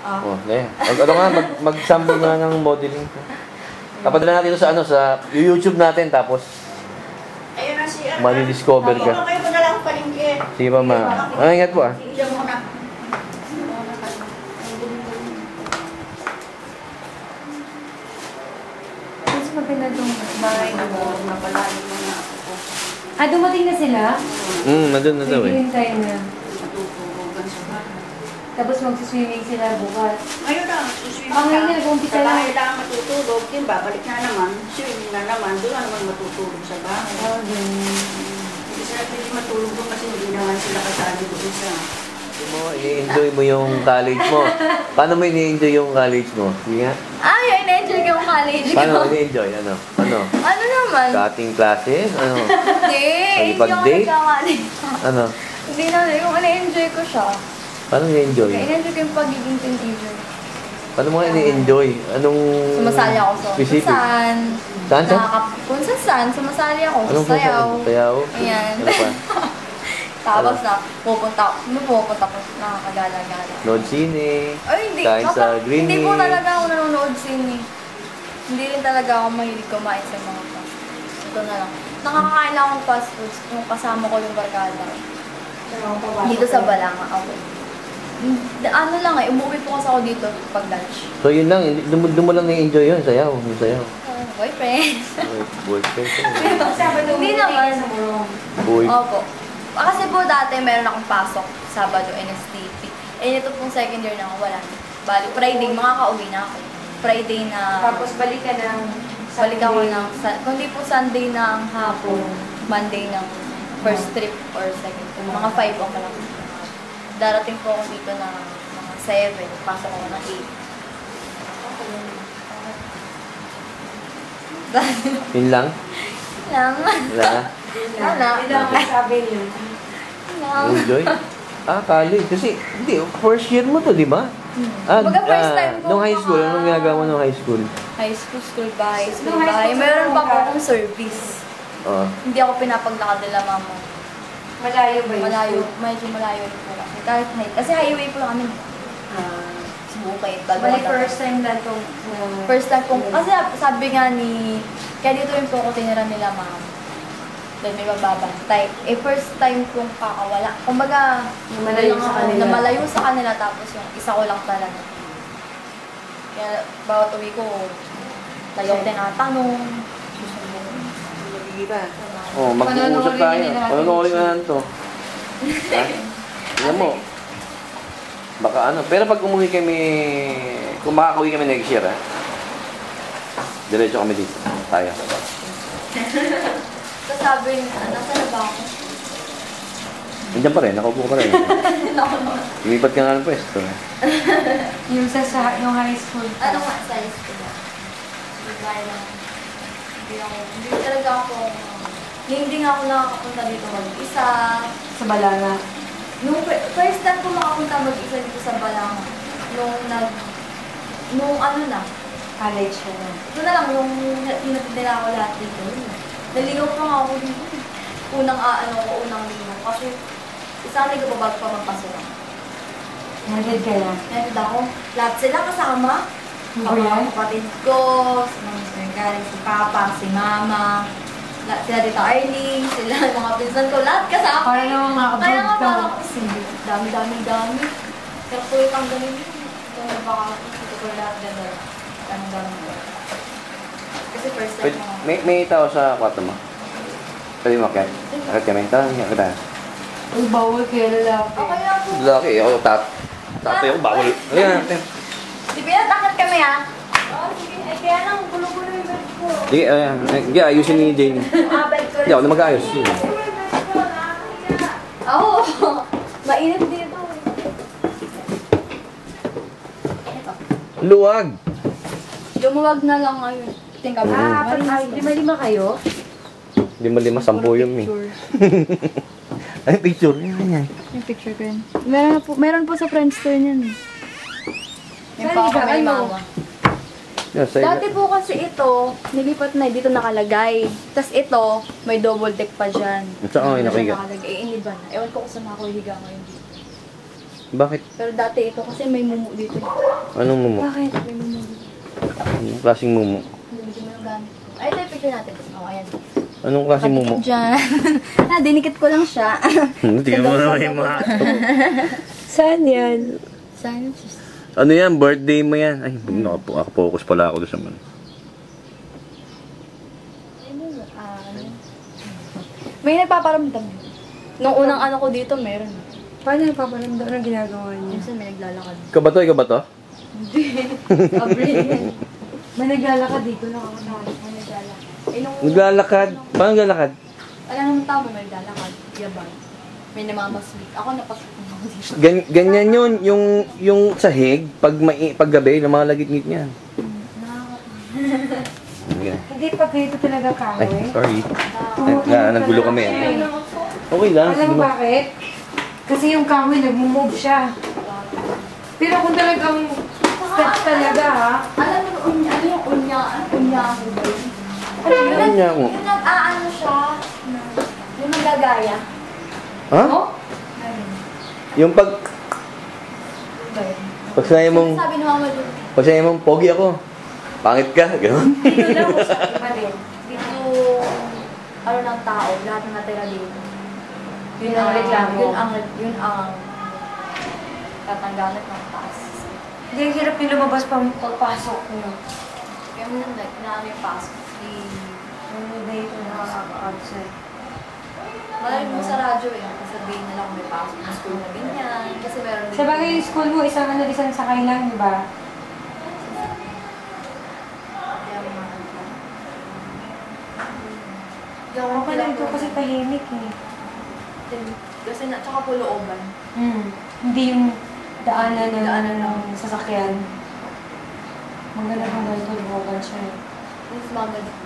Oh, ano nga, mag-sample nga ng modeling. Papadala natin ito sa sa YouTube natin, tapos ayun na siya. mali-discover ka. Kayo mo na lang palingke. Sige pa, ma. Ingat po, ah. Sige mo na. Mas maganda itong bahay na Napalain mo na ako. dumating na sila? Nandun na daw, eh. Tayo na. Matuturugan sa bahay. Tapos magsiswimming sila bukas. Ngayon na, suswimming Ngayon na, nag-umpisa sa lang. bahay lang matutulog. Din babalik na naman. Swimming na naman. Doon na naman matutulog sa bahay. Hindi sila pwede matulog doon kasi hindi naman sila kasali doon sa... I-enjoy mo yung college mo. Paano mo ini-enjoy yung college mo? Sige nga. Ay, na-enjoy ko yung college ko. Paano mo ini-enjoy? Ano? Ano naman? Cutting classes? Ano? Hindi, hindi ako Pag-date? nagkakalage. Ano? Hindi na, yung na-enjoy ko siya. Paano mo ini-enjoy? Na-enjoy ko yung pagiging teenager. Paano mo ini-enjoy? Anong Sumasali ako sa specific? saan. Saan? Kung saan, sumasali ako Anong sa sayaw. Sayaw? Ayan. Ano pa? Tapos na, pupunta ko, nakakagala-gala. Nood sine. Ay, hindi. Kain sa Green Hindi po Hill. talaga ako nanonood sine. Hindi rin talaga ako mahilig kumain sa mga fast foods. Ito na lang. Nakakain lang akong fast foods kung kasama ko yung barkada. Dito sa Balanga ako. Ano lang umuwi po kasi ako dito pag lunch. So yun lang, doon mo lang na-enjoy yun, sayaw. Yung sayaw. Boyfriend. Boyfriend. Hindi naman. Boy. Opo. Kasi po dati meron akong pasok Sabado NSTP. Ito pong second year na ako, wala na. Bali, Friday, makaka-uwi na ako. Friday na... Tapos balik ka ng Balik ako ng... Kundi po Sunday ng hapon, Monday ng first trip or second trip. Mga 5 ako lang. Darating po ako dito na mga 7. Pasok ako ng 8. Yun lang? Lang. Wala na? Wala. Hindi lang sabi niyo. Lang. Enjoy? College. Kasi, hindi, first year mo to, di ba? Baga first time ko. Nung high school, anong ginagawa mo nung high school? High school bahay, school Nung high bahay. school, Meron pa po ka? akong service. Oo. Hindi ako pinapaglakad nila mama. Malayo ba yun? Malayo, medyo malayo rin po kasi. Kahit kasi highway po kami. Bukid, Bali first time na itong... First time po. Kasi sabi nga ni, kaya dito rin po ako tinira nila mama. Dahil may magbabantay. First time kong kakawala. Kumbaga, Malayo sa kanila. Na malayo sa kanila tapos yung isa ko lang talaga. Kaya bawat uwi ko, tayo tinatanong. Mag-uusap tayo. Panonoodin na lang to. Ha? Tingnan mo. Baka ano. Pero pag umuwi kami, kung makakauwi kami next year, ha? Diretso kami dito. Tayo. So sabi niya, nasa na ba ako? Nandiyan pa rin. Nakaupo pa rin. Lumipat ka nga ng pwesto. Yung yung high school. Ano nga size ko ba? Hindi talaga ako, hindi nga ako nakakapunta dito mag-isa. Sa Balanga. Nung first time ko makapunta mag-isa dito sa Balanga, nung ano na, College ka na. ito na lang, yung hinatid nila ako lahat dito. Naligaw pa nga ako dito. Unang ligaw. Kasi isang ligaw pa bago pa magpasok. Nandid ka na. Nandito ako. Lahat sila kasama. Ang mga kapatid ko, si Papa, si Mama, sila Tita Arling, sila mga pinsan ko, lahat kasama. Para naman makabog Kaya nga ka. parang dami. Pero po yung ganun. Kaya baka ito ko lahat gano'n. Dami. Kasi first time ko. May tao sa kwarto mo? Pwede mo akit? Akit kami. Tara, akit tayo. Ang bawal kaya lalaki. Okay lang po. Laki, ako tatay ako bawal. Halika natin. Di pinatakot kami ha? Oo, sige. Ay, kaya lang, gulo-gulo yung bed ko. Sige, ayusin ni Jane. Abel ko rin. Hindi ako na mag-ayos. Oo. Mainit dito. Ito. Luwag! Lumuwag na lang ngayon. Tingka ba? Lima kayo? 5, 10 yun, eh. Ay, picture. Yan. Yung picture ko yun. Meron po sa Friendster niyan. Yung Saan pa ako ka? may Ano? mama. Yan, sa'yo. Dati po kasi ito, nilipat na dito nakalagay. Tapos ito, may double deck pa dyan. Saan ako nakiga? Nakalagay. Iniba na. Ewan ko kung saan ako higa ngayon dito. Bakit? Pero dati ito kasi may mumu dito. Anong mumu? Bakit? May mumu dito. Anong klaseng mumu? Hindi mo yung gamit. Ay, ito yung picture natin. Oo, ayan. Anong klaseng mumu? Diyan. Dinikit ko lang siya. Tingnan mo naman yung mga... Saan yan? Saan? Ano yan? Birthday mo yan? Ay, nakapokus pala ako doon sa man. May nagpaparamdam. Nung unang ano ko dito, meron. Paano yung paparamdam na ginagawa niya? Minsan may naglalakad. Ikaw ba to? Ikaw ba to? Abril. May naglalakad dito na ako na. May naglalakad. Eh, nung Naglalakad? Paano naglalakad? alam naman tao, may naglalakad. Yabang. May namamaslit. Ako napaslit ako dito. Ganyan yun, yung sahig, pag gabi, lumalagit-ngit niyan. Sige. Hindi pa ganito talaga Ay, kahoy. sorry. Tumutunog Nagulo talaga kami. siya eh. Okay lang. Alam mo bakit? Kasi yung kahoy nag-move siya. Pero kung talagang step talaga ha, Alam mo, ano yung unya ako ba yun? Ano niya ako? Yung nag-aano siya. Yung nagagaya. Ha? Yung pag sa'yo mong, Sabi ni Mama Lu, pag sa'yo mong, pogi ako. Pangit ka, gano'n. dito lang sa iba din. dito, ano ng tao, lahat na natira dito. Yun ang reklamo. Yun ang tatanggalan ng taas. Hindi, ang hirap yung lumabas pagpasok niyo. Kaya mo nang naano yung pasok. Ano dito nakaka-outside. Malalim mo sa radyo eh. Sabihin nila kung may pasok ng school na ganyan. Kasi meron din. Sa bagay yung school mo, isang sakay lang, di ba? Kaya mga Ako pala ito kasi tahimik eh. Kasi tsaka po looban. Hindi yung daanan Daanan ng ng- sasakyan. Maganda kung ganito, lumoban siya eh. Yung mama dito.